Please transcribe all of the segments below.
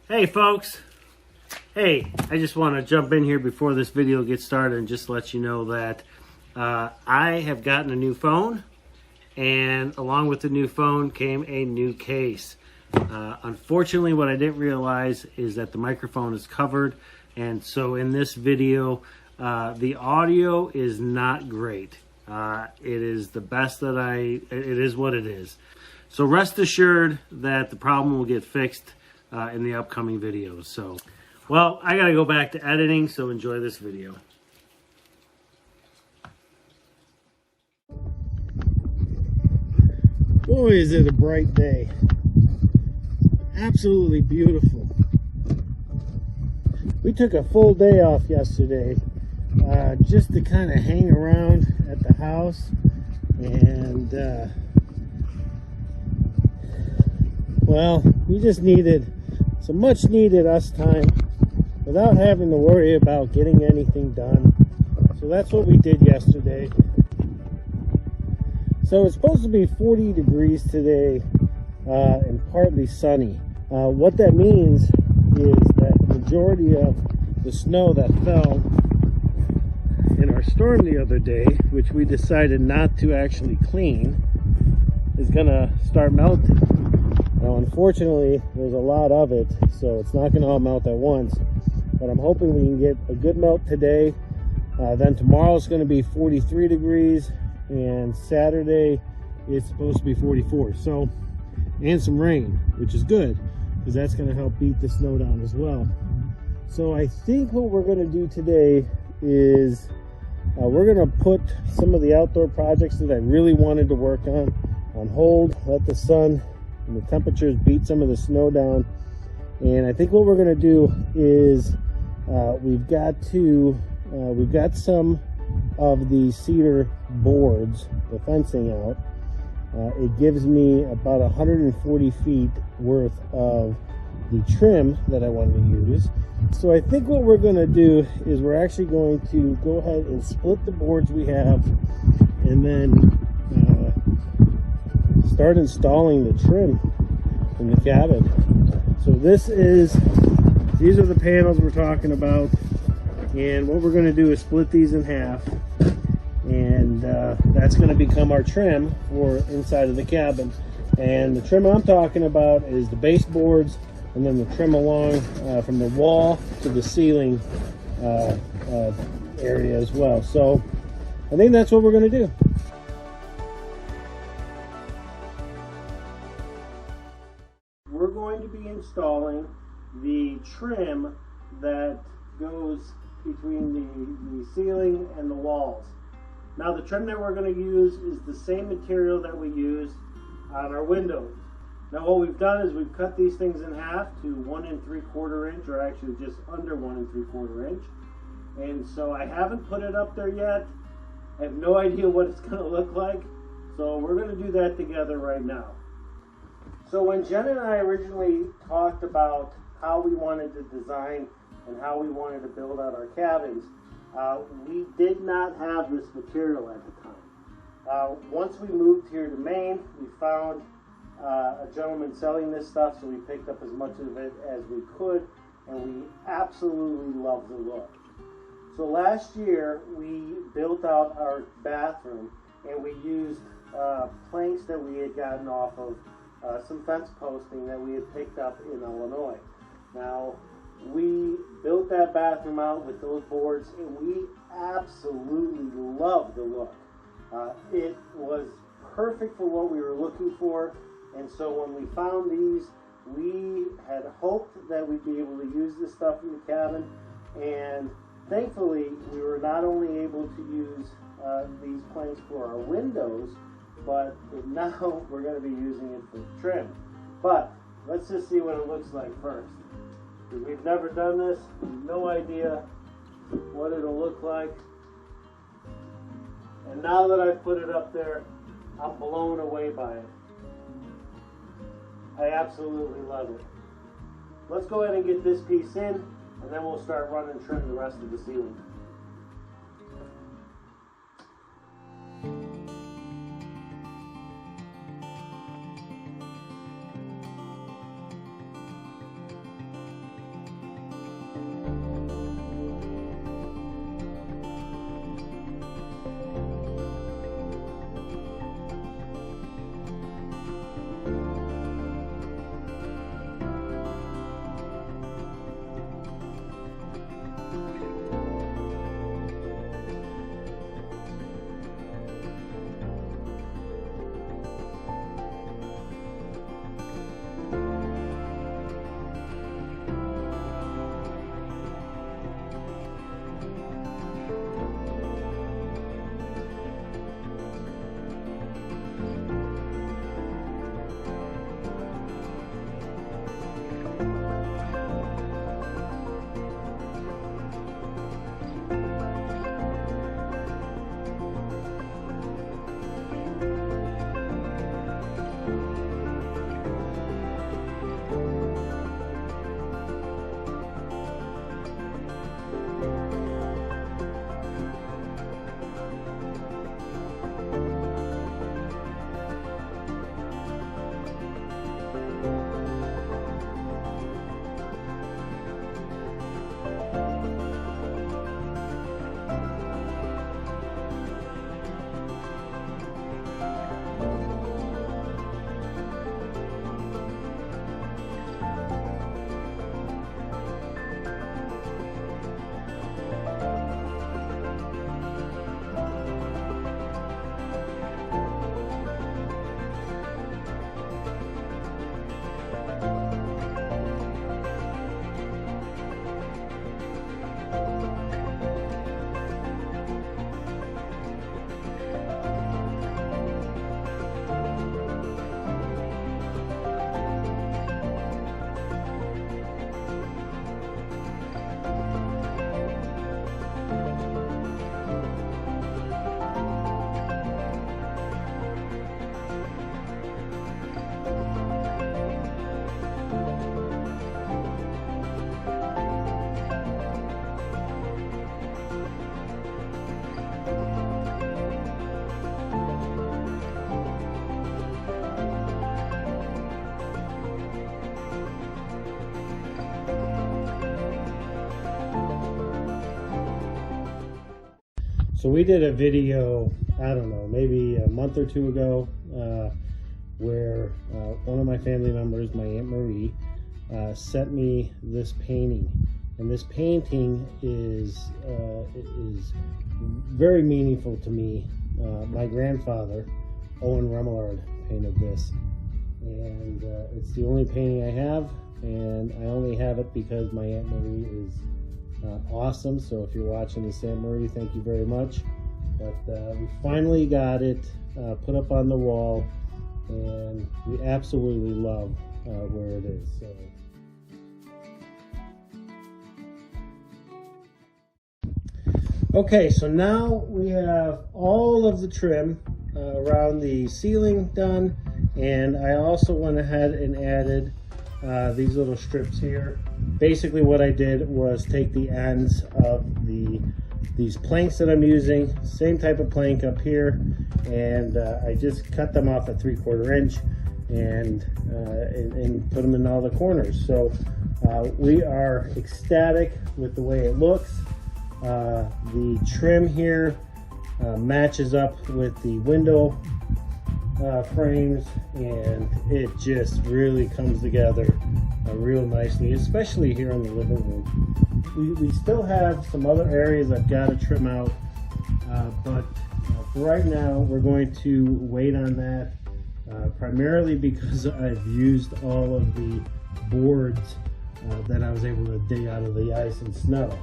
Hey folks, hey, I just want to jump in here before this video gets started and just let you know that I have gotten a new phone, and along with the new phone came a new case. Unfortunately, what I didn't realize is that the microphone is covered, and so in this video the audio is not great. It is the best that it is what it is. So rest assured that the problem will get fixed in the upcoming videos. So, well, I gotta go back to editing, so enjoy this video. Boy, is it a bright day. Absolutely beautiful. We took a full day off yesterday just to kind of hang around at the house, and well, we just needed some much needed us time without having to worry about getting anything done. So that's what we did yesterday. So it's supposed to be 40 degrees today and partly sunny. What that means is that the majority of the snow that fell in our storm the other day, which we decided not to actually clean, is gonna start melting. Now, unfortunately, there's a lot of it, so it's not going to all melt at once. But I'm hoping we can get a good melt today. Then tomorrow's going to be 43 degrees, and Saturday it's supposed to be 44. So, and some rain, which is good, because that's going to help beat the snow down as well. So I think what we're going to do today is we're going to put some of the outdoor projects that I really wanted to work on hold, let the sun and the temperatures beat some of the snow down. And I think what we're going to do is we've got some of the cedar boards, the fencing out. It gives me about 140 feet worth of the trim that I wanted to use. So I think what we're going to do is we're actually going to go ahead and split the boards we have, and then start installing the trim in the cabin. So these are the panels we're talking about, and what we're going to do is split these in half, and that's going to become our trim for inside of the cabin. And the trim I'm talking about is the baseboards, and then the trim along from the wall to the ceiling area as well. So I think that's what we're going to do. We're going to be installing the trim that goes between the ceiling and the walls. Now, the trim that we're going to use is the same material that we used on our windows. Now, what we've done is we've cut these things in half to 1 3/4 inch, or actually just under 1 3/4 inch. And so I haven't put it up there yet. I have no idea what it's going to look like. So we're going to do that together right now. So when Jen and I originally talked about how we wanted to design and how we wanted to build out our cabins, we did not have this material at the time. Once we moved here to Maine, we found a gentleman selling this stuff, so we picked up as much of it as we could, and we absolutely love the look. So last year, we built out our bathroom, and we used planks that we had gotten off of some fence posting that we had picked up in Illinois. Now, we built that that bathroom out with those boards, and we absolutely love the look. It was perfect for what we were looking for, and so when we found these, we had hoped that we'd be able to use this stuff in the cabin, and thankfully we were not only able to use these planks for our windows, but now we're going to be using it for trim. But let's just see what it looks like first, because we've never done this. We have no idea what it'll look like, and now that I've put it up there, I'm blown away by it. I absolutely love it. Let's go ahead and get this piece in, and then we'll start running trim the rest of the ceiling. So we did a video, I don't know, maybe a month or two ago, where one of my family members, my Aunt Marie, sent me this painting. And this painting is very meaningful to me. My grandfather, Owen Remillard, painted this. And it's the only painting I have, and I only have it because my Aunt Marie is awesome. So if you're watching this, Aunt Marie, thank you very much. But we finally got it put up on the wall, and we absolutely love where it is. So. Okay, so now we have all of the trim around the ceiling done, and I also went ahead and added these little strips here. Basically what I did was take the ends of these planks that I'm using, same type of plank up here, and I just cut them off at 3/4 inch and put them in all the corners. So we are ecstatic with the way it looks. The trim here matches up with the window frames, and it just really comes together real nicely, especially here in the living room. We still have some other areas I've got to trim out, but for right now we're going to wait on that, primarily because I've used all of the boards that I was able to dig out of the ice and snow.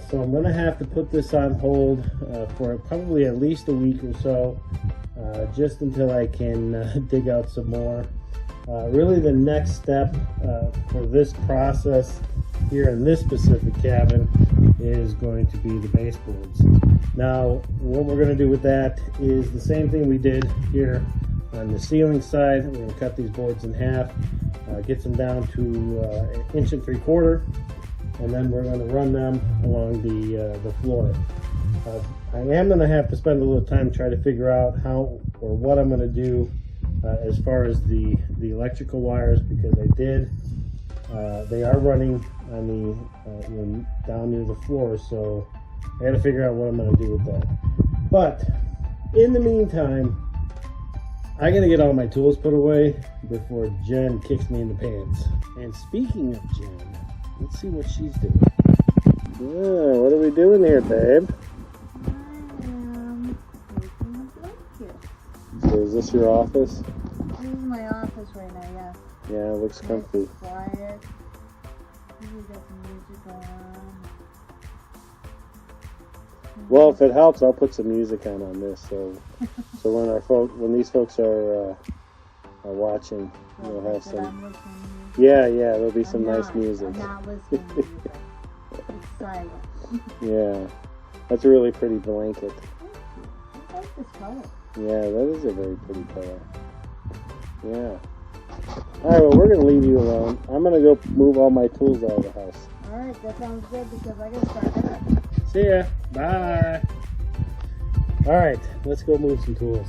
So I'm going to have to put this on hold for probably at least a week or so, just until I can dig out some more. Really the next step for this process here in this specific cabin is going to be the baseboards. Now what we're going to do with that is the same thing we did here on the ceiling side. We're going to cut these boards in half, get them down to 1 3/4 inches, and then we're going to run them along the floor. I am going to have to spend a little time trying to figure out how or what I'm going to do as far as the electrical wires, because they are running on the down near the floor, so I got to figure out what I'm going to do with that. But in the meantime, I got to get all my tools put away before Jen kicks me in the pants. And speaking of Jen, let's see what she's doing. Yeah, what are we doing here, babe? I am making a blanket. So is this your office? This is my office right now, yeah. Yeah, it looks comfy. It's quiet. We got some music on. Well, if it helps, I'll put some music on this, so when these folks are watching, we'll have some. Yeah, there'll be some nice music. I'm not listening to music. It's silent. Yeah, that's a really pretty blanket. I like this color. Yeah, that is a very pretty color. Yeah. Alright, well, we're going to leave you alone. I'm going to go move all my tools out of the house. Alright, that sounds good because I got to start that. See ya. Bye. Alright, let's go move some tools.